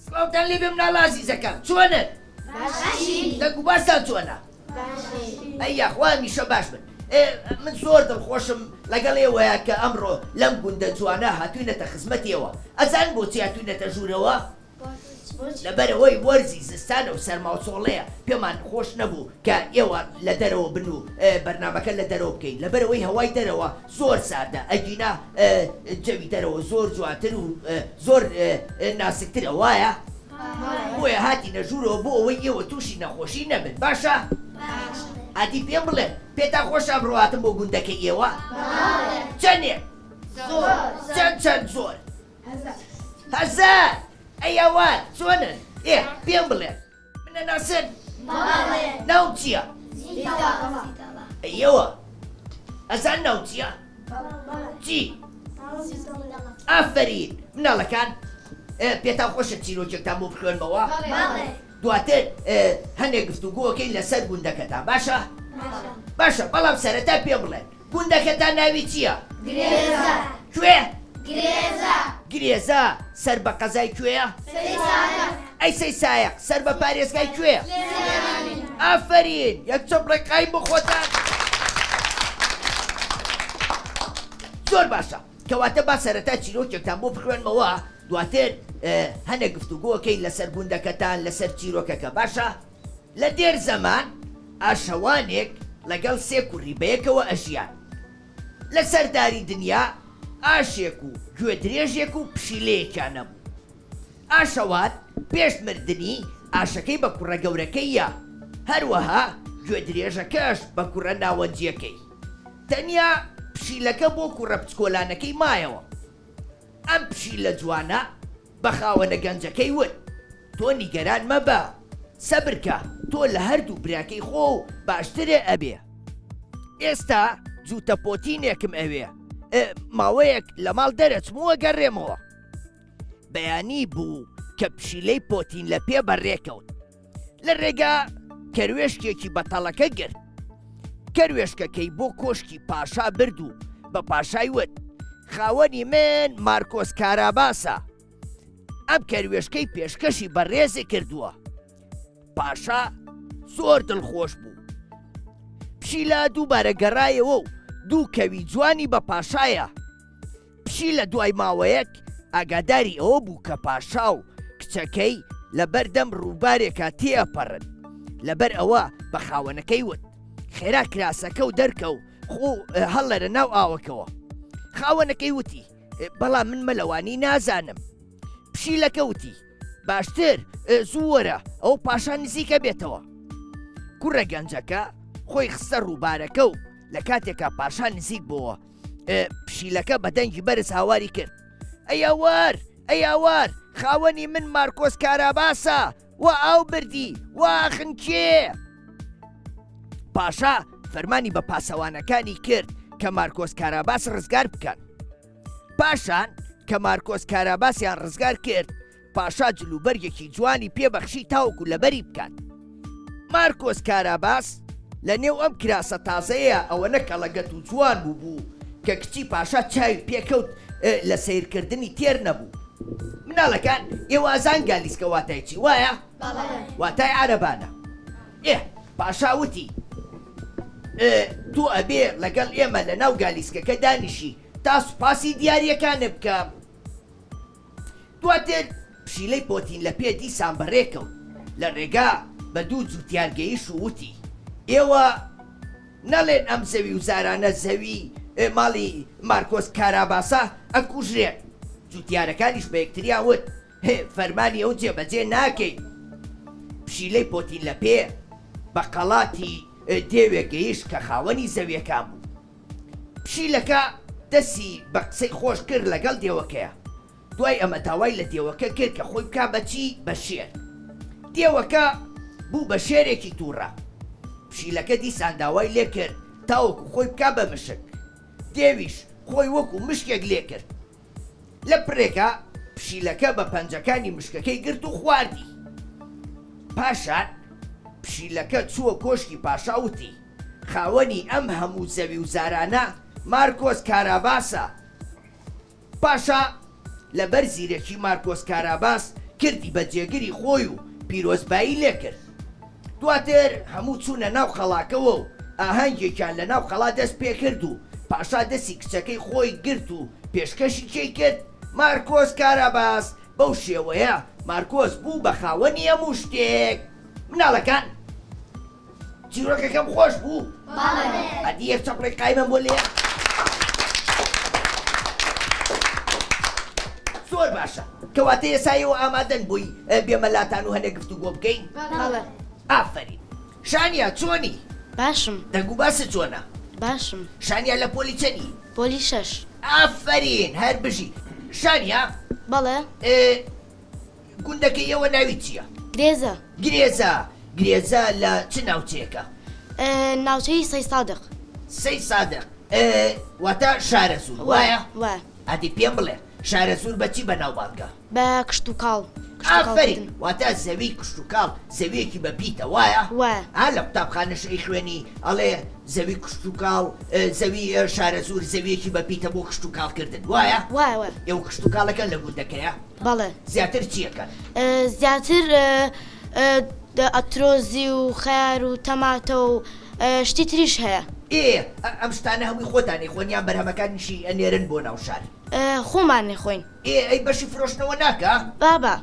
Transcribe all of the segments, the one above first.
سڵاوتان لێ بێ مناڵە عەزیزەکان، چۆنن؟ دەنگ و بارتان چۆنە؟ ئەییا خوا هەمیشە باش بن. من زۆر دڵخۆشم لەگەڵ ئێوەیە کە ئەمڕۆ لەم گوندە جوانە هاتووینەتە خزمەتیەوە. ئەزان بۆچی هاتووینەتە ژوورەوە؟ لەبەرەوەی وەرزی زستانە و سەرماوچۆڵەیە پێمان خۆش نەبوو کە ئێوە لە دەرەوە بن و بەرنامەکە لە دەرەوە بکەین، لەبەرەوەی هەوای دەرەوە زۆر ساردە، ئەگینا جەوی دەرەوە زۆر جوانتر و زۆر ناسکترە، وایە؟ بۆیە هاتینە ژوورەوە بۆ ئەوەی ئێوە تووشی نەخۆشی نەبن، باشە؟ ئادی پێم بڵێن پێتان خۆشە بڕواتم بۆ گوندەکەی ئێوە؟ چەندێک؟ چەند زۆر؟ هەزار! ئەیەوان چۆنن؟ پێم بڵێن منە ناسن؟ ناوم چییە؟ ئەیەوە ئەزان ناو چییە؟ چی؟ ئافەرین مناڵەکان پێتان خۆشە چیرۆکێکتان بۆ بخوێنمەوە؟ دواتر هەندێک گفتوگۆکەی لەسەر گوندەکەتان، باشە؟ باشە، بەڵام سەرەتا پێ بڵێن گوندەکەتان ناوی چییە؟ گرێزە. کوێ؟ گرێزە. گرێزە سەر بە قەزای کوێیە؟ ئەی سەیسایەق سەر بە پارێزگای کوێیە؟ ئافەرین یەک چۆپڕێکایی بخۆتان. زۆر باشە، کەواتە با سەرەتا چیرۆکێکتان بۆ بخوێنمەوە، دواتر هەندێک گفتوگۆکەی لەسەر گوندەکەتان لەسەر چیرۆکەکە، باشە؟ لە دێر زەمان ئاشەوانێک لەگەڵ سێ کوڕی بەیەکەوە ئەژیان. لە سەرداری دنیا ئاشێک و گوێ درێژێک و پشیلەیەکیان نەبوو. ئاشەوان پێش مردنی ئاشەکەی بە کوڕە گەورەکەیە، هەروەها گوێ درێژەکەش بە کوڕە ناوەنجیەکەی. تەنیا پشیلەکە بۆ کوڕە پچکۆلانەکەی مایەوە. ئەم پشیلە جوانە بە خاوەنە گەنجەکەی وت: تۆ نیگەران مەبە، سەبرکە، تۆ لە هەردوو براکەی خۆ و باشترێ ئەبێ. ئێستا جووتە پۆتینێکم ئەوێ، ماوەیەک لە ماڵ دەرەچمووە گەڕێمەوە. بەیانی بوو کە پشیلەی پۆتین لە پێ بەڕێکەوت. لە ڕێگا کەروێشکێکی بەتەڵەکە گرت. کەروێشکەکەی بۆ کۆشکی پاشا برد و بە پاشای وت: خاوەنی من مارکۆس کاراباسە. ئەم کەروێشکەی پێشکەشی بەڕێزێ کردووە. پاشا زۆر دڵخۆش بوو. پشیلە دووبارە گەڕایەوە و دوو کەوی جوانی بە پاشایە. پشیلە دوای ماوەیەک ئاگاداری ئەوە بوو کە پاشا و کچەکەی لە بەردەم ڕووبارێکە تێئەپەڕن. لەبەر ئەوە بە خاوەنەکەی وت: خێرا کراسەکە و دەرکە و خۆ هەڵەرە ناو ئاوەکەوە. خاوەنەکەی وتی: بەڵام من مەلەوانی نازانم. پشیلەکە وتی: باشتر زووەرە ئەو پاشا نزیکە بێتەوە. کوڕە گەنجەکە خۆی خستە ڕووبارەکە و لە کاتێکا پاشا نزیک بووە پشیلەکە بە دەنگی بەرز هاواری کرد. ئەیاوار ئەیاوار خاوەنی من مارکۆس کاراباسە و ئاو بردی وا خنکێ. پاشا فەرمانی بە پاسەوانەکانی کرد کە مارکۆس کاراباس ڕزگار بکەن. پاشان کە مارکۆس کاراباسیان ڕزگار کرد پاشا جلوبەرگێکی جوانی پێبەخشی تاوەکو لەبەری بکەن. مارکۆس کاراباس لە نێو ئەم کراسە تازەیە ئەوەنە کەڵەگەت و جوان بوو کە کچی پاشا چاوی پێکەوت لە سیرکردنی تێر نەبوو. مناڵەکان ئێوازان گالیسکە واتای چی وایە؟ واتای عەرەبانە. پاشا وتی تۆ ئەبێ لەگەڵ ئێمە لە ناو گالیسکەکە دانیشی تا سوپاسی دیاریەکانە بکەم. دواتر پشیلەی پۆتین لە پێ دیسان بەڕێکەوت لە ڕێگا بە دوو جووتیارگەیش و وتی ئێوە نەڵێن ئەم زەوی و زارانە زەوی ماڵی مارکۆس کاراباسە ئەکوژرێن. جووتیارەکانیش بە یەکتریان وت فەرمانی ئەو جێبەجێ ناکەین. پشیلەی پۆتین لە پێ بە قەڵاتی دێوێگەیش کە خاوەنی زەویەکان بوو. پشیلەکە دەستی بە قسەی خۆش کرد لەگەڵ دێوەکەیە. دوای ئەمە داوای لە دێوەکە کرد کە خۆی بکا بەچی بە شێر. دێوەکە بوو بە شێرێکی تووڕە. پشیلەکە دیسان داوای لێ کرد تاوەکو خۆی بکا بە مشک. دێویش خۆی وەکو مشکێک لێ کرد. لە پرێکە پشیلەکە بە پەنجەکانی مشکەکەی گرت و خواردی. پاشان پشیلەکە چووە کۆشکی پاشا وتی خاوەنی ئەم هەموو زەوی و زارانە مارکۆس کاراباسە. پاشا لەبەر زیرەکی مارکۆس کاراباس کردی بە جێگیری خۆی و پیرۆزبایی لێ کرد. دواتر هەموو چوونە ناو خەڵاکەوە و ئاهەنگێکیان لە ناو خەڵا دەست پێ کرد و پاشا دەستی کچەکەی خۆی گرت و پێشکەشی کێی کرد مارکۆس کاراباس. بەو شێوەیە مارکۆس بوو بە خاوەنی هەموو شتێک. مناڵەکان چیرۆکەکەم خۆش بوو؟ ئەدی یەک چەپڵێک قایمە بۆ لێ. زۆر باشە کەواتە ئێسایەوە ئامادەن بووی بێمەلاتان و هەنێ گفتوگۆ بکەین؟ ئافەرین. شانیا چۆنی؟ باشم. دەنگ و باسە چۆنە؟ باشم. شانیا لە پۆلی چەندی؟ پۆلی 6. ئافەرین هەر بژی. شانیا بەڵێ گوندەکەی ئێوە ناوی چییە؟ گرێزە. گرێزە لە چ ناوچەیەکە؟ ناوچەی سەی سادق. سەی سادق واتە شارەزوور وایە؟ وایە. ئەدی پێم بڵێ شارەزوور بەچی بەناوبانگە؟ بە کشت و کاڵ. ئافەرین واتە زەوی کشت و کاڵ زەویەکی بەپیتە وایە؟ وایە. لە قوتابخانەشەی خوێنی ئەڵێ زەوی کشت و کاڵ زەوی شارەزوور زەویەکی بەپیتە بۆ کشت و کاڵکردن وایە؟ وایە وایە. ئێوە کشت و کاڵەکەن لە گوندەکەیە؟ بەڵێ. زیاتر چیەکەن؟ زیاتر ئەترۆزی و خەیار و تەماتە و شتی تریش هەیە. ئەم شتانە هەمووی خۆتانی خۆنیان بەرهەمەکانیشی ئەنێرن بۆ ناو شار. خۆمان نەخۆین. ئەی بەشی فرۆشتنەوە ناکە؟ بابا.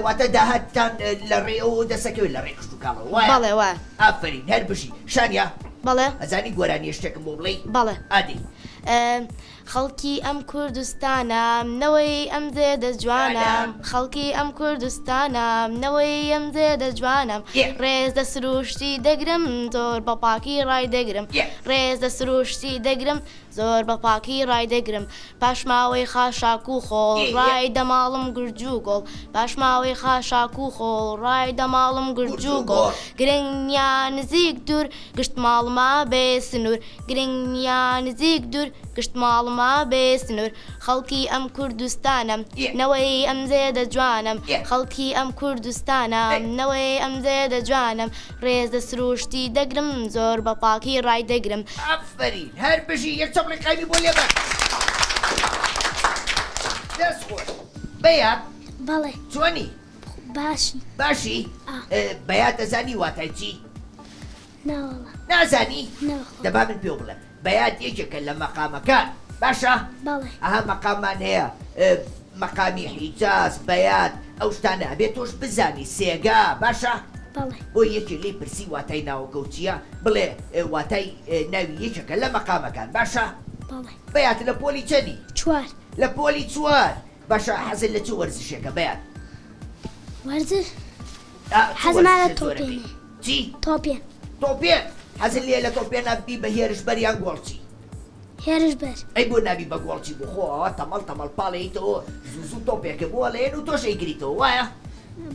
واتە داهاتتان لە ڕێەوە دەسەکەوێت لە ڕێ کشت و کاڵەوە وایە؟ بەڵێ وایە. ئافرین هەر بژی. شانیا بەڵێ. ئەزانی گۆرانی شتێکم بۆ بڵێ؟ بەڵێ. ئادی خەڵکی ئەم کوردستانە نەوەی ئەم زێدە جوانم خەڵکی ئەم کوردستانە نەوەی ئەم زێدە جوانم ڕێز دەسروشتی دەگرم زۆر بە پاکی ڕای دەگرم ڕێز دەسروشتی دەگرم زۆر بە پاکی ڕای دەگرم پاشماوەی خاشاک و خۆڵ ڕای دەماڵم گرج و گۆڵ پاشماوەی خاشاک و خۆڵ ڕای دەماڵم گرج و گۆڵ گرنگیان نزیک دوور گشت ماڵما بێ سنوور گرنگیان نزیک دوور گشت ماڵما بێ سنوور خەڵکی ئەم کوردستانم نەوەی ئەم زێدە جوانم خەڵکی ئەم کوردستانە نەوەی ئەم زێدە جوانم ڕێز دەسروشتی دەگرم زۆر بە پاکی ڕای دەگرم. ئافرین هەر بژی یەک چەپڵی قایمی بۆ لێ بە. دەست خۆش. بەیات بەڵێ چۆنی؟ باشی؟ بەیات دەزانی واتای چی؟ ناوەڵە. نازانی؟ نەوە. دەبا من پێ بڵێم بەیات یەکێکە لە مەقامەکان باشە؟ بەڵێ. ئەها مەقامان هەیە مەقامی حیجاز بەیات ئەو شتانە ئەبێ تۆش بزانی سێگا باشە؟ بەڵێ. بۆ یەکی لێی پرسی واتای ناوەکەوت چییە بڵێ واتای ناوی یەکێکە لە مەقامەکان باشە؟ بەڵێ. بەیات لە پۆلی چەندی؟ 4. لە پۆلی 4 باشە حەزت لە چ وەرزشێکە بەیات؟ وەرزش چ حەزمانە وەرزشە زۆرەکەی؟ تۆپێنێ چی؟ تۆپێن تۆپێن حەزت لێ لە تۆپێن نابی بە هێرشبەر یان گۆڵچی؟ هێرش بەر ئەی بۆ نابی بە گۆڵچی بخۆەوە تەمەڵ تەمەڵ پاڵێیتەوە زوو تۆپێکە بۆ لێن و تۆش ئەیگریتەوە وایە؟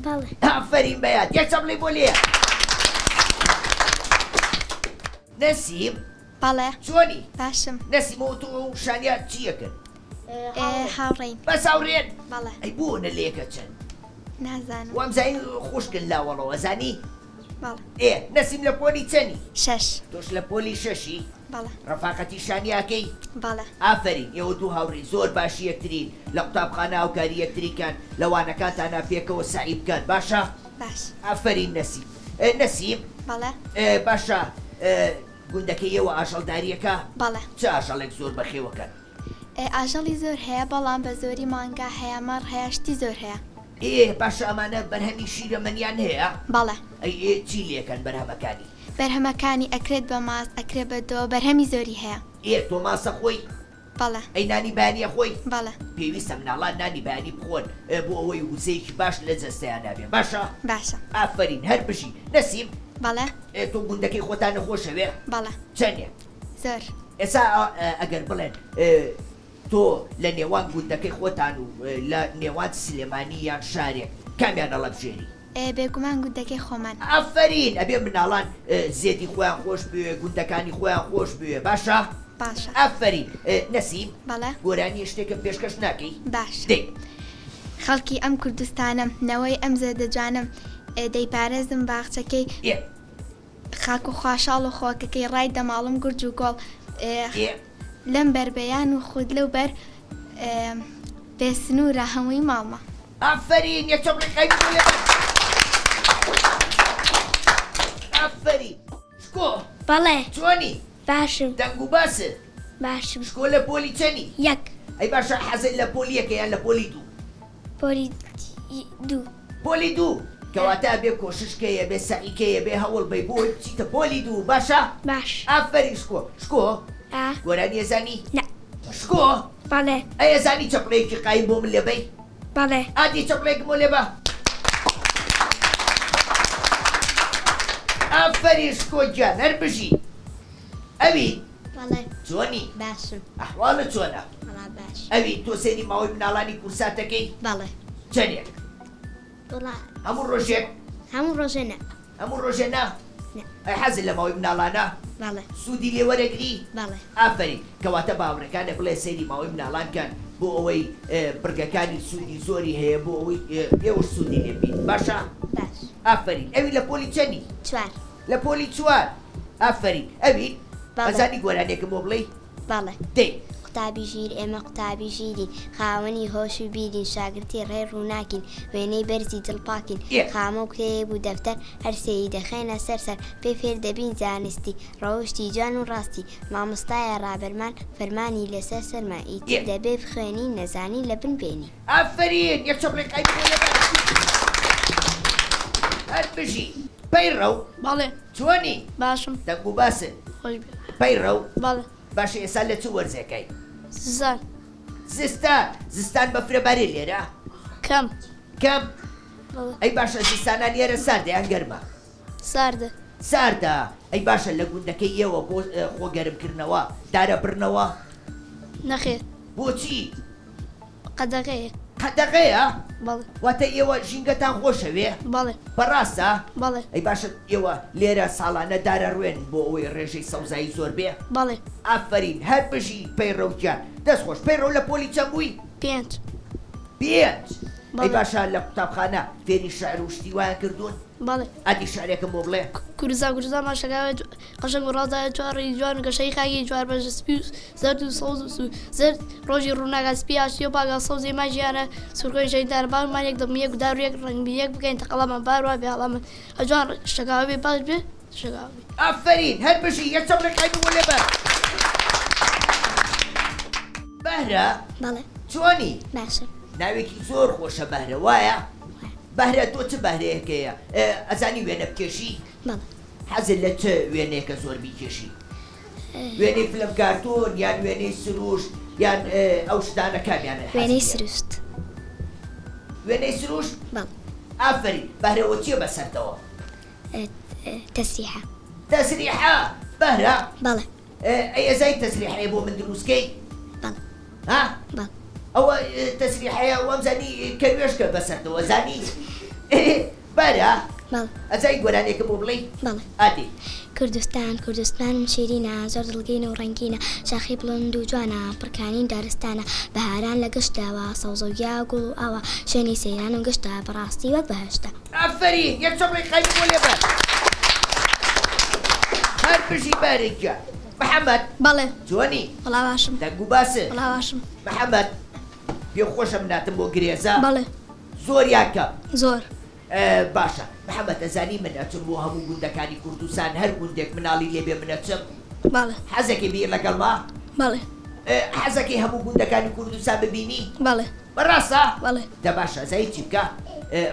بەڵێ ئافەرین بەیاد یەک چەپڵی بۆ لێ نەسیم بەڵێ چۆنی؟ باشم نەسیم و تۆ و شانیار چیەکەن؟ هاوڕێین بە ساوڕێن؟ بەڵێ ئەی بۆ نە لێکە چەند؟ نازانم وام زین خوشکن لاوەڵەوە زانی؟ بەڵێ نەسیم لە پۆلی چەنی؟ 6 تۆش لە پۆلی شەشی؟ بەڵێ ڕەفاقەتی شانیاکەی؟ بەڵێ ئافرین ئێوە دوو هاوڕێی زۆر باشی یەکترین لە قوتابخانە هاوکاری یەکتریکان لەوانەکانتانە پێکەوە سعی بکەن باشە؟ باش ئافرین نەسیم نەسیم بەڵێ باشە گوندەکەی ئێوە ئاژەڵداریەکە بەڵێ چ ئاژەڵێک زۆر بەخێوەکەن؟ ئاژەڵی زۆر هەیە بەڵام بە زۆری مانگا هەیە مەڕ هەیە شتی زۆر هەیە باشە ئەمانە بەرهەمی شیرە منیان هەیە؟ بەڵێ ئەی چی لێکەن بەرهەمەکانی؟ بەرهەمەکانی ئەکرێت بە ماست ئەکرێت بە دۆ بەرهەمی زۆری هەیە تۆ ماسە خۆی؟ بەڵێ ئەی نانی بەیانیە خۆی؟ بەڵێ پێویستە مناڵان نانی بەیانی بخۆن بۆ ئەوەی وزەیەکی باش لە جەستەیان نابێن باشە؟ باشە ئافرین هەر بژی نەسیم بەڵێ تۆ گوندەکەی خۆتان نەخۆشەوێ؟ بەڵێ چەندێ؟ زۆر ئێستا ئەگەر بڵێن تۆ لە نێوان گوندەکەی خۆتان و لە نێوان سلێمانی یان شارێک کامیان ئەڵە بژێری؟ بێگومان گوندەکەی خۆمان ئافرین ئەبێ مناڵان زێدی خۆیان خۆش بوێ گوندەکانی خۆیان خۆش بوێ باشە؟ باشە ئافرین نەسیم بەڵێ گۆرانی شتێکم پێشکەش ناکەی؟ باش دێ خەڵکی ئەم کوردستانم نەوەی ئەم زێدە جوانم دەیپارێزم باخچەکەی خاک و خواشاڵ و خۆکەکەی ڕای دەماڵم گورج و گۆڵ لەم بربەیان و خود لەو بەر بێسنوورە هەمووی ماڵمە ئافرین یەک چۆپڵی ئافرین شکۆ بەڵێ چۆنی؟ باشم دەنگ و باسە باشم شکۆ لە پۆلی چەنی؟ یەک ئەی باشە حەزت لە پۆلیەکە یان لە پۆلی دوو؟ پۆلی دوو پۆلی دوو کەواتە بێ کۆششکەیە بێ سەعیکەیە بێ هەوڵ بەی بۆی بچیتە پۆلی دوو باشە؟ باش ئافرین شکۆ ئا گۆرانی ێزانی؟ نە شکۆ بەڵێ ئەیە زانی چەپڵەیەکی قایم بۆ من لێبەی؟ بەڵێ ئادی چەپڵێکم بۆ لێبە ئافرین شکۆ گیان هەر بژی ئەوی بەڵێ چۆنی؟ باشم ئەحواڵت چۆنە؟ بەڵا باش ئەوی تۆ سێری ماوەی مناڵانی کورساتەکەی بەڵێ چەندێک؟ وڵا هەموو ڕۆژێک؟ هەموو ڕۆژێ نە هەموو ڕۆژێ نا؟ نە ئەی حەزت لە ماوەی مناڵانە؟ بەڵێ سوودی لێوەرەگری؟ بەڵێ ئافرین کەواتە باوەڕەکانە بڵێ سەیری ماوەی مناڵانکەن بۆ ئەوەی برگەکانی سوودی زۆری هەیە بۆ ئەوەی ئێوەش سوودی لێبین باشە؟ باش ئافرین ئەوی لە پۆلی چەندی؟ چوار لە پۆلی چوار ئافرین ئەوی بەڵێ. ئەزانی گۆرانێکم بۆ بڵێ؟ بەڵێ دێ قوتابی ژیر ئێمە قوتابی ژیرین خاوەنی هۆش و بیرین شاگرتی ڕێ ڕووناکین وێنەی بەرزی دڵپاکین خامە و کتێب و دەفتەر هەرسێی دەخێنە سەرسەر پێ فێر دەبین زانستی ڕەوشتی جوان و ڕاستی مامۆستایە ڕابەرمان فەرمانی لەسەر سەرما ئیتر دەبێ بخوێنی نەزانی لە بن بێنی ئافرین یەک چەپڵێک قایم بۆ لێبە هەر بژی پەیڕە و بەڵێ چۆنی؟ باشم دەنگ و باسن خۆش بێ پەیڕە و بەڵێ باشە ئێستا لە چ وەرزەکەی؟ سزان زستان بەفرەبارێ لێرە؟ کەم کەم؟ بەڵێ ئەی باشە زستانان لێرە ساردەیان گەرمە؟ ساردە ساردا ئەی باشە لە گوندەکەی ئێوە بۆ خۆگەرمکردنەوە دارە برنەوە؟ نەخێر بۆچی؟ قەدەغەیە قەدەغەیە؟ بەڵێ واتە ئێوە ژینگەتان خۆشەوێ؟ بەڵێ بەڕاستە؟ بەڵێ ئەی باشە ئێوە لێرە ساڵانە دارە ڕوێن بۆ ئەوەی ڕێژەی سەوزایی زۆر بێ؟ بەڵێ ئافرین هەر بژی پەیڕەوگیان دەستخۆش پەیڕەو لە پۆلی چەند بووی؟ 5 5 ئەی بەڵێ. باشە لە قوتابخانە فێری شعر و شتی وایان کردوون؟ بەڵێ ئادی شعرێکم بۆ بڵێ؟ کوردستان ماشەکەوێت قەشنگ و ڕازای جواری جوان گەشەی خاکی جوار بەژە سپی و زەرد و سەوز و زەرد ڕۆژی ڕووناگە سپی ئاشتی و باگا سەوزی ماژیانە سوورکۆی ژەیدار باومانێک دەمیەک و دارویەک ڕنگبیەک بکەین تەقەڵەمە باروە بێ هەڵەمە ئەجوان شتەکاوە بێ باش بێ شەکاوی ئافرین هەر بژی یەک چەپڵێک قایم بۆ لێبە بەهرە بەڵێ چۆنی؟ باشم ناوێکی زۆر خۆشە بەهرە وایە؟ بەهرە تۆ چ بەهرەیەکەیە؟ ئەزانی وێنە بکێشی؟ بەڵێ حەزت لە چ وێنەیەکە زۆر بیکێشی؟ وێنەی فلم کارتۆن یان وێنەی سروشت یان ئەو شتانە کامیانە؟ وێنەی سروشت وێنەی سروشت؟ بەڵێ ئافرین بەهرەوە چیە بەسەرتەوە تەسریحە تەسریحە بەهرە بەڵێ ئەزای تەسریحەیە بۆ من دروستکەی بەڵێ ها بەڵێ ئەوە تەسریحەیە وەم زانی کەوێشکە بەسەرتەوە زانی بەرە بەڵێ ئەزای گۆرانێکە بۆ بڵێ بەڵێ ئادی کوردستانم شیرینە زۆر دڵگەینە و ڕەنگینە شاخی بڵند و جوانە پڕکانین دارستانە بەهاران لە گەشتەوە سەوزەویا گوڵ و ئەوە شوێنی سەیران و گەشتە بەڕاستی وەک بەهشتە ئافرین یەک چۆڵی قەیمی بۆ لێ بەر هەر بژی بارێکە محەممەد بەڵێ جوانی وڵا باشم دەنگ و باسە وڵا باشم محەممەد پێ خۆشم ناتم بۆ گرێزە بەڵێ زۆر یاکە زۆر باشە محەممەد ئەزانی من ئەچم بۆ هەموو گوندەکانی کوردستان هەر گوندێک مناڵی لێبێ منەچم بەڵێ حەزەکەی بیر لەگەڵما بەڵێ حەزەکەی هەموو گوندەکانی کوردستان ببینی بەڵێ بەڕاستە بەڵێ دە باشە زای چی بکە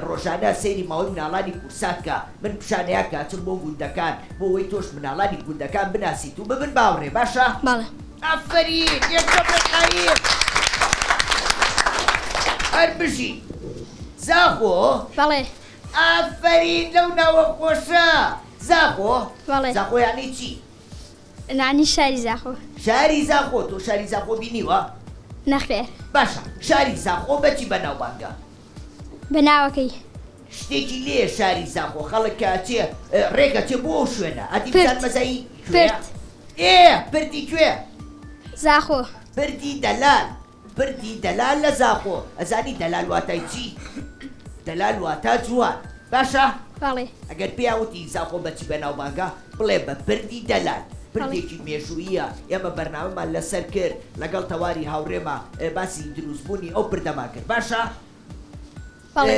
ڕۆژانە سەیری ماوەی مناڵانی کورساتکە من پیشانەیە کاچم بۆ گوندەکان بۆ ئەوەی تۆش مناڵانی گوندەکان بناسیت و ببن باوڕێ باشە بەڵێ ئافرین یەکەمەقایم هەر بژی زاخۆ بەڵێ ئافرین لەو ناوە خۆشە زاخۆ بەڵێ زاخۆ یانی چی نانی شاری زاخۆ شاری زاخۆ تۆ شاری زاخۆ بینیوە نەخێر باشە شاری زاخۆ بەچی بەناوبانگە بەناوەکەی شتێکی لێ شاری زاخۆ خەڵک چێ ڕێگە چێ بۆ ئەو شوێنە ئەدی پرت. بزان مەزایی پرت. پردی کوێ زاخۆ پردی دەلال پردی دەلال لە زاخۆ ئەزانی دەلال واتای چی دەلال واتە جوان باشە بەڵێ ئەگەر پیاوتی زاخۆ بەچی بەناوبانگە بڵێ بە پردی دەلال پردێکی مێژوویە ئێمە بەرنامەمان لەسەر کرد لەگەڵ تەواری هاوڕێمە باسی دروستبوونی ئەو پردەما کرد باشە بەڵێ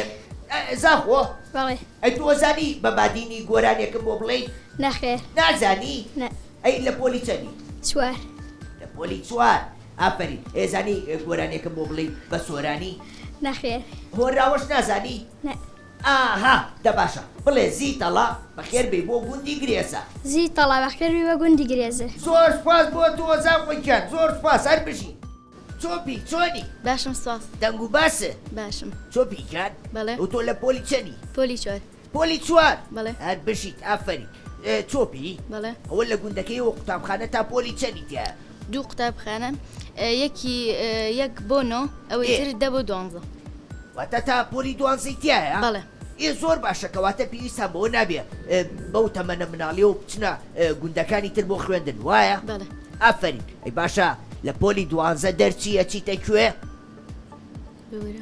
زاخۆ بەڵێ ئەی تۆ زانی بە بادینی گۆرانێکم بۆ بڵێ نەخێر نازانی نە ئەی لە پۆلی چەندی چوار لە پۆلی چوار ئافرین ئێزانی گۆرانێکم بۆ بڵێ بە سۆرانی نەخێر هۆراوەش نازانی نە ئاها دە باشە بڵێ زیتەڵا بەخێر بێ بۆ گوندی گرێسە زی تەڵا بەخێروی بە گوندی گرێزە زۆر سپاس بۆ تۆ زاخۆیان زۆر سپاس هەر بژی چۆپی چۆنی باشم سواس دەنگ و باسە باشم چۆپی کات بەڵێ و تۆ لە پۆلی چەنی پۆلی چۆر پۆلی چوار بەڵێ هەر بژیت ئافرین چۆپی بەڵێ ئەوە لە گوندەکەی و قوتابخانە تا پۆلی چەنی تیا دوو قوتابخانە یەکی یەک بۆنۆ ئەوەی تر دە بۆ دوانزە واتە تا پۆلی دوانزەی تایە بەڵێ زۆر باشە کەواتە پێویستە بۆ نابێ بەو تەمەنە مناڵی و بچنە گوندەکانی تر بۆ خوێندن وایە بەڵێ ئافرین ئەی باشە لە پۆلی دوانزە دەرچیە چیتە کوێ بورە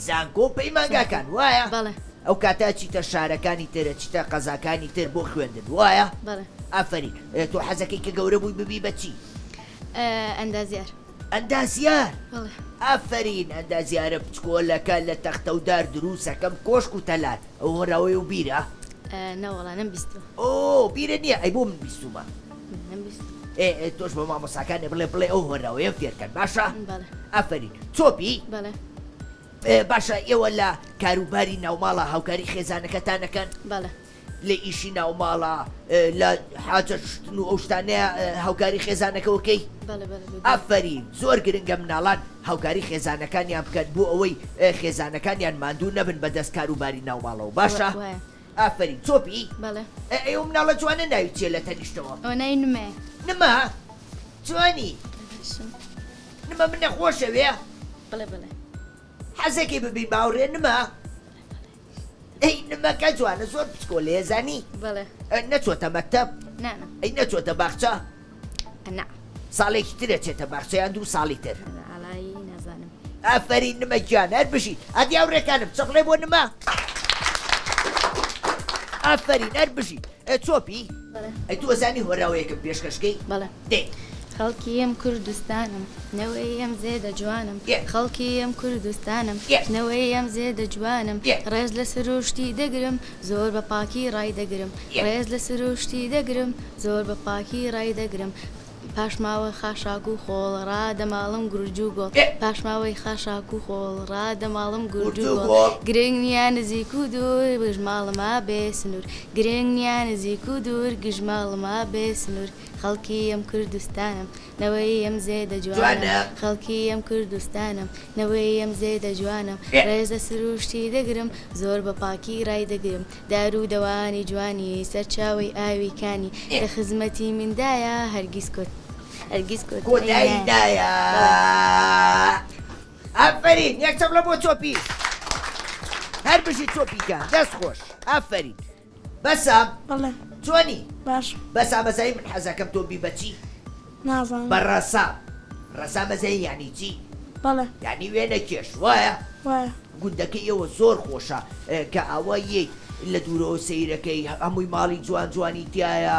زانکۆ پەیمانگاکان وایە بەڵێ ئەو کاتە چیتە شارەکانی ترە چیتە قەزاکانی تر بۆ خوێندن وایە بەڵێ ئافرین تۆ حەزەکەی کە گەورە بووی ببی بەچی ئەندازیار ئەندازیار بەڵێ ئافرین ئەندازیارە بچکۆلەکە لە تەختەودار دروسەکەم کۆشک و تەلات ئەو هۆراوەی و بیرە نەوەڵا نەمبیستوە ئۆ بیرە نییە ئەی بۆ من بیستومە نەمبیست تۆش بە مامۆساکانی بڵێ ئەو هۆراوەیە فێرکەن باشە بەڵێ ئافرین چۆپی بەڵێ باشە ئێوە لە کاروباری ناوماڵە هاوکاری خێزانەکەتانەکەن بەڵێ لە ئیشی ناوماڵە لە حاجە شتن و ئەو شتانەیە هاوکاری خێزانەکەەوەکەی بەڵێ بەڵێ ئافرین زۆر گرنگە مناڵان هاوکاری خێزانەکانیان بکەن بۆ ئەوەی خێزانەکانیان ماندوو نەبن بەدەست کاروباری ناوماڵەوە باشە وایە ئافرین چۆپی بەڵێ ئەو مناڵە جوانە ناوی چێ لە تەنیشتەوە ئەو نای نمێ نما جوانی نما منە خۆشەوێ بڵێ بڵێ حەزێکی ببی باوڕێ نما ئەی نمەکە جوانە زۆر بچکۆ لێزانی بەڵێ نەچۆتە مەکتەب نانە ئەی نەچۆتە باخچە نا ساڵێکی ترە چێتە باخچەیان دوو ساڵی تر ئالایی نازانم ئافرین نمە گیان هەر بژیت ئەدی هاوڕێکانم چقڵێ بۆ نما ئافرین هەر بژیت چۆپی ئەی تو ئەزانی هۆراوەیەکم پێشکەشکەی بەڵێ دێ خەڵکی ئەم کوردستانم نەوەی ئەم زێدە جوانم Yeah. خەڵکی ئەم کوردستانم Yeah. نەوەی ئەم زێدە جوانم Yeah. ڕێز لە سروشتی دەگرم زۆر بە پاکی ڕای دەگرم Yeah. ڕێز لە سروشتی دەگرم زۆر بە پاکی ڕای دەگرم پاشماوەی خاشاک و خۆڵ ڕادەماڵم گورج و گۆڵ Yeah. پاشماوەی خاشاک و خۆڵ ڕادەماڵم گورج گورج و و گۆڵ. گۆڵ گرنگ نیان نزیک و دوور گژماڵما بێ سنوور گرنگ نیان نزیک و دوور گژماڵما بێ سنوور خەڵکی ئەم کوردستانم نەوەی ئەم زێدە جوانم جوانە. خەڵکی ئەم کوردستانم نەوەی ئەم زێدە جوانم ڕێزە سروشتی دەگرم زۆر بە پاکی ڕای دەگرم دار و دەوانی جوانی سەرچاوی ئاویکانی لە خزمەتی مندایە هەرگیز کۆتایی دایە ئافرین یەک چەپ لە بۆ چۆپی هەر بژی چۆپیکە دەست خۆش ئافرین بەسام بەڵێ چۆنی باش بەسامەزایی من حەزەکەم تۆ بی بەچی نازانم بە ڕەسام ڕەسامەزایی یعنی چی بەڵێ یعنی وێنە کێش وایە وایە گوندەکەی ئێوە زۆر خۆشە کە ئاوا یەک لە دوورەوە سەیرەکەی هەمووی ماڵی جوان جوانی تایە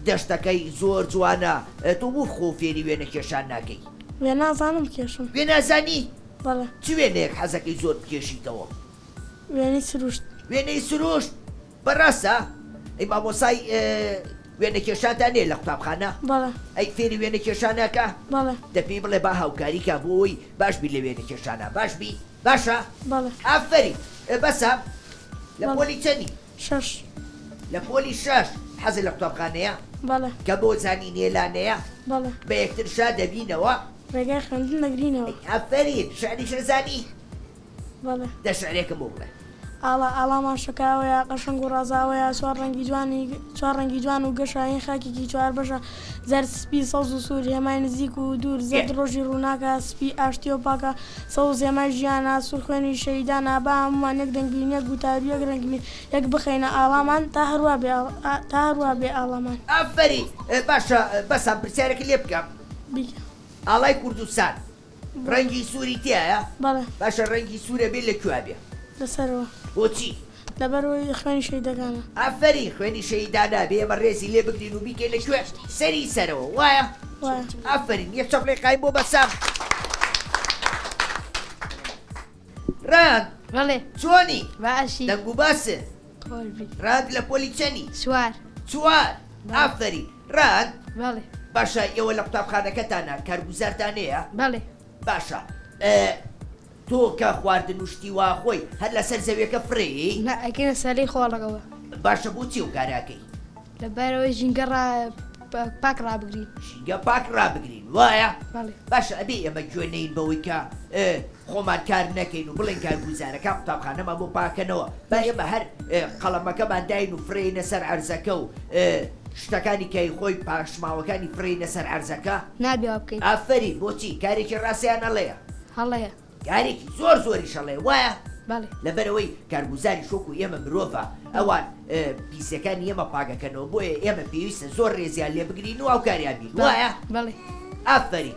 دەشتەکەی زۆر جوانە تۆ بوو خۆ فێری وێنە کێشان ناکەی وێ نازانم کێشم وێ نازانی بەڵێ چ وێنەیەک حەزەکەی زۆر بکێشیتەوە وێنی سروشت وێنەی سروشت بەڕاستە ئەی مامۆسای وێنە کێشانتانێ لە قوتابخانە بەڵێ ئەی فێری وێنە کێشانەکە بەڵێ دەپێی بڵێ با هاوکاریکە بۆی باشبی لە وێنە کێشانە باشبی باشە بەڵێ ئافەری بەسە لە بەڵێ. پۆلی چەندی شەش لە پۆلی شەش حەزە لە قوتابخانەیە بەڵێ کە بۆ زانی نێلانەیە بەڵێ بە یەکتر شا دەبینەوە ڕێگای خوێندن دەگرینەوە ئافەرین شعری شەزانی بەڵێ دە شعرێکم بۆ بڵێ ئاڵا ئاڵامان شکاوەیە قەشنگ و ڕازاوەیە چوار ڕەنگی جوان و گەشاین خاکێکی چوار بەشە زەر سپی سەوز و سوور هێمای نزیک و دوور زەد ڕۆژی ڕووناکە سپی ئاشتی و پاکە سەوز هێمای ژیانە سوور خوێنی شەیدانە با هەمومان یەک دەنگبین یەک گوتاری یەک ڕەنگبین یەک بخەینە ئاڵامان تا هەروە بێ ئاڵامان ئافەری باشە بەسە پرسیارێکی لێ بکەم بیکە ئاڵای کوردستان ڕەنگی سووری تایە بەڵێ باشە ڕەنگی سوورە بێت لەکوێ بێ لەسەرەوە بۆچی لەبەرەوەی خوێنی شەیدەکانە ئافەری خوێنی شەیدانا بێ ئەمە ڕێزی لێ بگرین و بیکەین لەکوێ سەری سەرەوە وایە وایە ئافرین یەک چەپڵی قایم بۆ بەسام ڕان بەڵێ چۆنی باشی دەنگ و باسە خۆشبی ڕاد لە پۆلی چەنی سوار چوار ئافری ڕان بەڵێ باشە ئێوە لە قوتابخانەکەتانە کارگوزارتانەیە بەڵێ باشە تۆ کە خواردن وشتی وا خۆی هەر لەسەر زەویەکە فڕێ نا ئەکەنە سەرەی خۆڵەکەەوە باشە بۆچی و کاراکەی لەبەرەوەی ژینگە پاک ڕابگرین شینگە پاک ڕابگرین وایە بەڵێ باشە ئەبێ ئێمە گوێنەین بەوەی کە خۆمان کار نەکەین و بڵێن کارگوزارەکە قوتابخانەمان بۆ پاکەنەوە با ئێمە هەر قەڵەمەکەمان داین و فرێنە سەر عەرزەکە و شتەکانی کەی خۆی پاشماوەکانی فرێنە سەر عەرزەکە نابێ بکەین ئافەری بۆچی کارێکی ڕاستیان هەڵەیە هەڵەیە کارێکی زۆر زۆری شەڵێ وایە بەڵێ لەبەرەوەی کارگوزاری شۆک و ئێمە مرۆڤە ئەوان پیسەکانی ئێمە پاگەکەنەوە بۆیە ئێمە پێویستە زۆر ڕێزیان لێ بگرین و ئەو کاریان بین وایە بەڵێ ئافەری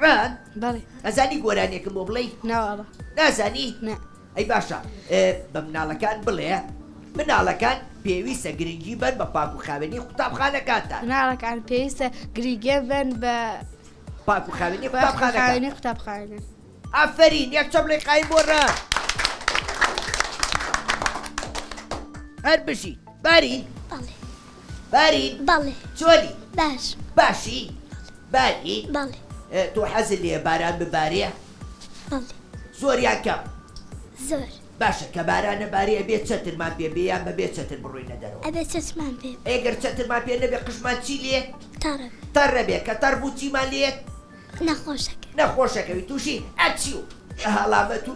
ڕان بەڵێ ئەزانی گۆرانێکم بۆ بڵێ ناوەڵە نازانی نە ئەی باشە بە مناڵەکان بڵێ مناڵەکان پێویستە گرنگی بن بە پاک و خاوێنی قوتابخانەکانتان ناڵەکان پێویستە گریگە بن بە پاک و خاوێنی قوتابخانەکان خاوێنی قوتابخانە ئافەرین یەک چەپڵی قایم بۆ ڕان هەر بشی بارین بەڵێ بارین بەڵێ چۆنی باش باشی باری بەڵێ تۆ حەزت لێ باران ببارێ بەڵێ زۆریان کەم زۆر باشە کە بارانە بارێ بێت چەترمان پێ بێیان بەبێت چەتر بڕووینە دەرەوە ئەبێ چەچمان پێ ئەگەر چەترمان پێ نەبێ قشمان چی لێ تاڕە تەڕەبێ کە تەڕ بوو چیمان لێت نەخۆشەکە نەخۆشەکەوی تووشی ئەچی و هەڵامەت و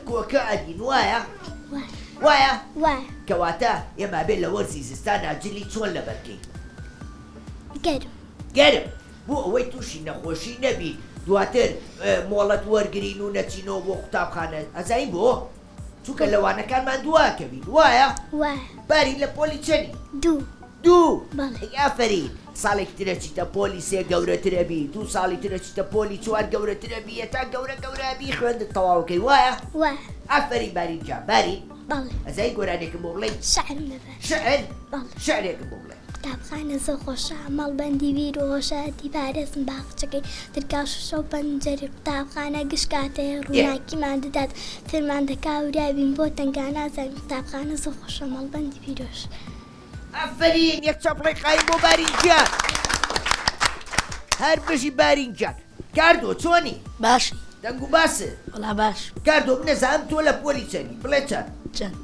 کۆکە ئەدین وایە وایە وایە وایە کەواتە ئێمە بێت لە وەرزی زستان ئاجلی چۆن لە بەرکەی گەرم گەرم بۆ ئەوەی تووشی نەخۆشی نەبی دواتر مۆڵەت وەرگین و نەچینەوە بۆ قوتابخانە ئەزایی بۆ چونکە لەوانەکانمان دواکەبین وایە وایە باری لە پۆلی چەنی دوو بەڵێ بەڵێ ئافرین ساڵێک ترەچیتە پۆلی سێ گەورەترەبی دوو ساڵی ترەچیتە پۆلی چوار گەورەترەبی تا گەورەبی خوێندت تەواوکەی وایە وایە ئافرین بارینجا باری بەڵێ ئەزای گۆرانێکم بۆ بڵێ شعر مەبەر شعر بەڵێ شعرێکم بۆ بڵێ قوتابخانە زۆر خۆشە مەڵبەندی بیر و هۆشەتی پارێزم باخچەکەی ترکاش و شەو پەنجەری قوتابخانە گشتکاتەیە ڕووناکیمان دەدات فێرمان دەکا وریابین بۆ تەنگا نازانین قوتابخانە زۆر خۆشە مەڵبەندی بیرۆش ئافرین یەک چەپڵی قایم بۆ بارینجان هەر بژی بارینجان کاردۆ چۆنی باشی دەنگ و باسە وڵا باش کاردۆ بنەزانم تۆ لە پۆلی چەندی بڵێ چەند چەند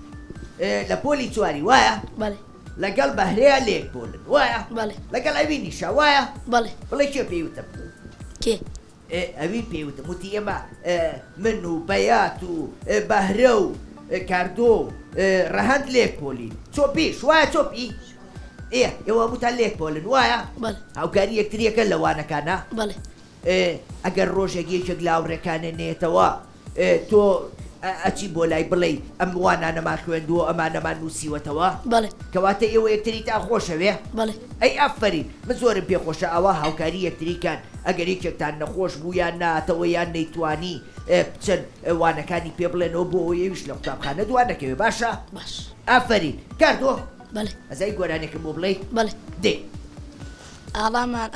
لە پۆلی چواری وایە بەڵێ لەگەڵ بەهرەیە لێک بۆلن وایە بەڵێ لەگەڵ ئەوی نیشە وایە بەڵێ بڵێ کێ پێیوتم کێ ئەوی پێیوتم وتی ئێمە من و بەیات و بەهرە و کاردۆ و ڕەهەند لێک پۆلین چۆپیش وایە چۆپی ئێوە بوتان لێک پۆلن وایە بەڵێ هاوکاری یەکتریەکە لەوانەکانە بەڵێ ئەگەر ڕۆژێک یەکێک لاوڕەکانە نێتەوە تۆ ئەچی بۆ لای بڵێ ئەم وانانەمان خوێندووە ئەمانەمان نووسیوەتەوە بەڵێ کەواتە ئێوە یەکتری تا خۆشەوێ بەڵێ ئەی ئەفەرین من زۆرم پێخۆشە ئەوە هاوکاری یەکتریکان ئەگەر یەکێکتان نەخۆش بوو یان ناتەوە یان نەیتوانی بچەن وانەکانی پێ بڵێنەوە بۆ ئەویش لە قوتابخانە دوانەکەوێ باشە باش ئافرین کاردۆ بەڵێ ئەزای گۆرانێکم بۆ بڵێ بەڵێ دێ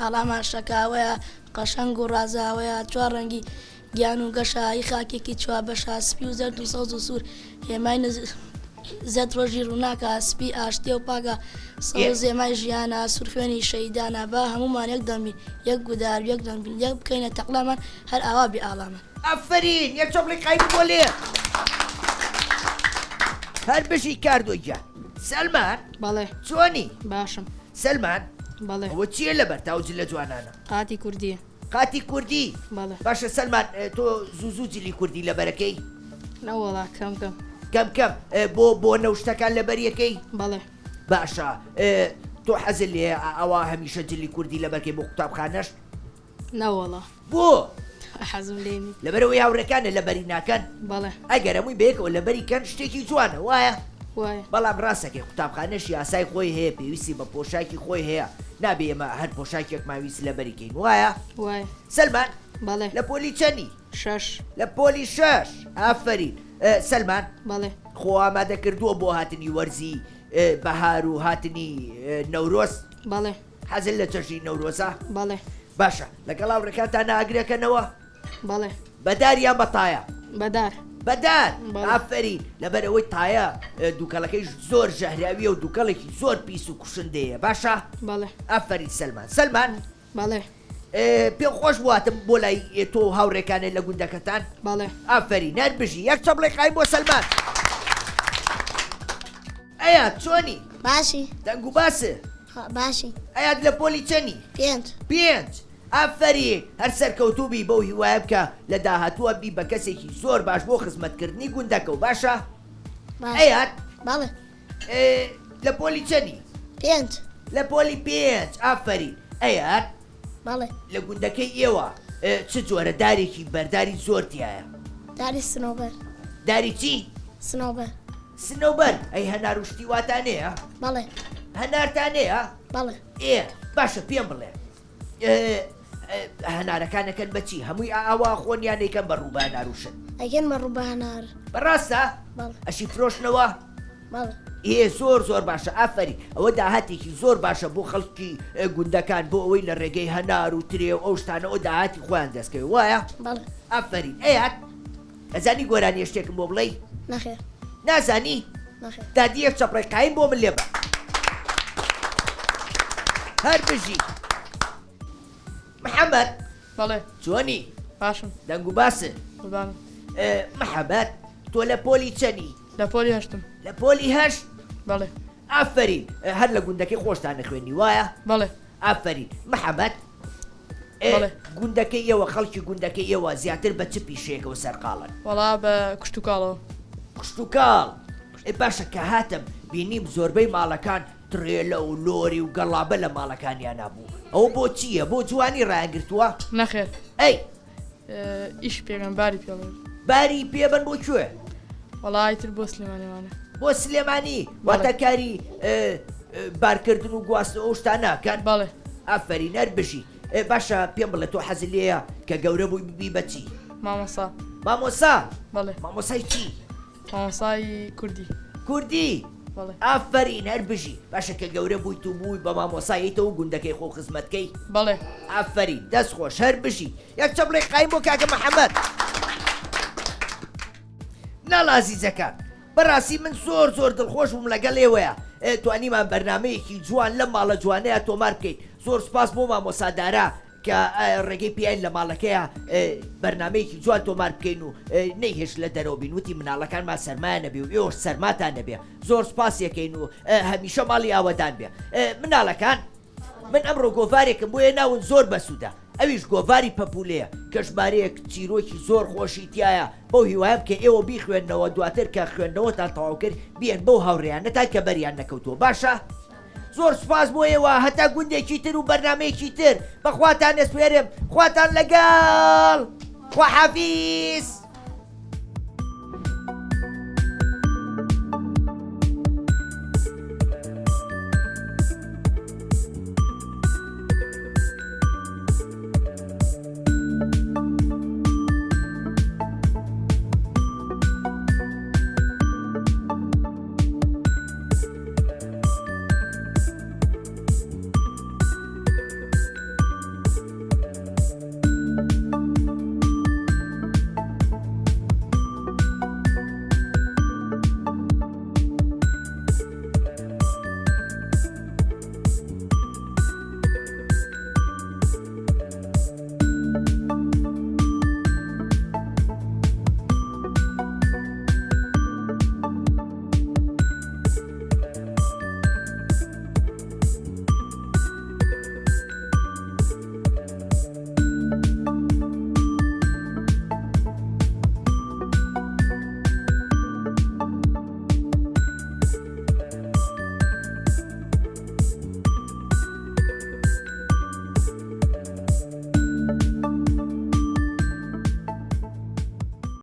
ئاڵامان شەکاوەیە قەشەنگ و ڕازاوەیە چوار ڕەنگی گیان و گەشایی خاکێکی چوا بەشە سپی و زەرد و سەوز و سوور هێمای زەت ڕۆژی ڕووناکە سپی ئاشتێ و پاگە سەوز هێمای ژیانە سوور خوێنی شەیدانە با هەمومان یەک دەمبین یەک گودار یەک دەمبین یەک بکەینە تەقلامان هەر ئاوا بێ ئاڵامان ئەفرین یەک چۆپڵی قایم بۆ لێ هەر بژی کاردۆیە سەلمان بەڵێ چۆنی باشم سەلمان بەڵێ ئەوە چییە لەبەر تاوجل لە جوانانە قاتی کوردیە قاتی کوردی بەڵێ باشە سەلمان تۆ زوو جلی کوردی لەبەرەکەی نەوەڵا کەم کەم کەم کەم بۆ نەوشتەکان لەبەریەکەی بەڵێ باشە تۆ حەزل لێ ئەوە هەمیشە جلی کوردی لەبەرکەی بۆ قوتابخانەش نەوەڵا بۆ حەزم لێنی لەبەرەوەی هاوڕەکانە لەبەری ناکەن بەڵێ ئەگەر هەمووی بەیەکەوە لەبەری کەن شتێکی جوانە وایە وایە بەڵام ڕاستەکەی قوتابخانەش یاسای خۆی هەیە پێویستی بە پۆشاکی خۆی هەیە نابێ ئێمە هەر پۆشاکێک ماویست لەبەریکەین وایە وایە سەلمان بەڵێ لە پۆلی چەندی شەش لە پۆلی 6 ئافرین سەلمان بەڵێ خۆ ئامادە کردووە بۆ هاتنی وەرزی بەهار و هاتنی نەورۆز بەڵێ حەزل لە چەژی نەورۆزە بەڵێ باشە لەگەڵ هاوڕێکاتان ئاگرەکەنەوە بەڵێ بەدار یان بەتایە بەدار بەدار بەڵێ. ئافرین لەبەرەوەی تایە دووکەڵەکەی زۆر ژەهراویە و دووکەڵێکی زۆر پیس و کوشندەیە باشە بەڵێ ئافرین سەلمان بەڵێ پێ خۆش بواتم بۆ لای تۆ هاوڕێکانێت لە گوندەکەتان بەڵێ ئافرین نەر بژی یەک چەپڵی قایم بۆ سەلمان ئەیە چۆنی باشی دەنگ و باسە باشی ئەیات لە پۆلی چەنی پێنج ئافرین هەر سەرکەوتوبی بەو هیوایە بکە لە داهاتووە بی بە کەسێکی زۆر باش بۆ خزمەتکردنی گوندەکە و باشە ئەیات بەڵێ لە پۆلی چەنی لە پۆلی پێنج ئافرین ئەیات بەڵێ لە گوندەکەی ئێوە چ جۆرە دارێکی بەرداری زۆرتیایە داری سنۆبەر داری چی سنۆبەر سنەوبەر ئەی هەنار و شتی واتانەیە بەڵێ هەنارتانەیە بەڵێ باشە پێم بڵێ هەنارەکانەکەن بەچی هەمووی ئاوا خۆنیانێکەن بە ڕووبە ناروشن ئەگەن بە ڕووبانار بەڕاستە بەڵێ ئەشی فرۆشنەوە بەڵێ زۆر باشە ئافری ئەوە داهاتێکی زۆر باشە بۆ خەڵکی گوندەکان بۆ ئەوەی لە ڕێگەی هەنار و ترێ و ئەو شتانەوە داهاتی خۆیان دەستکەوی وایە بەڵێ ئافرین ئەیات ئەزانی گۆرانی شتێکم بۆ بڵێ نەخێر نازانی نەخێر دادیەک چەپڕێ قایم بۆ من لێبە هەر بژی محەممەد بەڵێ چۆنی باشم دەنگ و باسە قوربانم محەممەد تۆ لە پۆلی چەنی لە پۆلی هەشتم لە پۆلی هەشت بەڵێ ئافرین هەر لە گوندەکەی خۆشتان نەخوێنی وایە بەڵێ ئافرین محەممەد بەڵێ. گوندەکەی ئێوە خەڵکی گوندەکەی ئێوە زیاتر بە چ پیشەیەکەوە سەرقاڵن وەڵا بە کشت و کاڵەوە کشت و کاڵ باشە کە هاتم بینیم زۆربەی ماڵەکان ترێلە و لۆری و گەڵابە لە ماڵەکانیان نبوو ئەو بۆ چییە بۆ جوانی ڕایانگرتووە نەخێر ئەی ئیش پێگەمباری پێڵێ باری پێبن بۆ کوێ وەڵایتر بۆ سلێمانێوانە بۆ سلێمانی واتەکاری بارکردن و گواستن ئەو شتان ناکەن بەڵێ ئافرین هەر بژی باشە پێم بڵێ تۆ حەزت لێیە کە گەورە بووی ببی بەچی مامۆسا مامۆسا بەڵێ مامۆسای چی مامۆسای کوردی کوردی بەڵێ ئافرین هەر بژی باشە کە گەورە بوویت و بووی بە مامۆساییتەوە گوندەکەی خۆ خزمەتکەی بەڵێ ئافرین دەست خۆش هەر بژی یەک چەپڵێ قایم بۆ کاکە محەممەد ناڵازیزەکان بەڕاستی من زۆر دڵخۆش بووم لەگەڵ ئێوەیە توانیمان بەرنمەیەکی جوان لە ماڵە جوانەیە تۆمار بکەیت زۆر سپاس بۆ مامۆسادارە کە ڕێگەی پیان لە ماڵەکەیە بەرنمەیەکی جوان تۆمار بکەین و نەیهێش لە دەرەوە بینوتی مناڵەکانمان سەرمایە نەبێ و ئێوەش سەرماتان نەبێ زۆر سپاسیەکەین و هەمیشە ماڵی ئاوەدان بێ مناڵەکان من ئەمڕۆ گۆڤارێکم بۆیە ناون زۆر بەسوودە ئەویش گۆڤاری پەپولەیە کە ژمارەیەک چیرۆکی زۆر خۆشی تایە بەو هیوایە بکە ئێوە بیخوێندنەوە دواتر کە خوێندنەوەتان تەواو کرد بیان بەو هاوڕێیانەتان کە بەریان نەکەوتووە باشە؟ زۆر سپاس بۆ ئێوە هەتا گوندێکی تر و بەرنمەیەکی تر بەخواتان ئەسپێرم خواتان لەگەڵ خواحافیز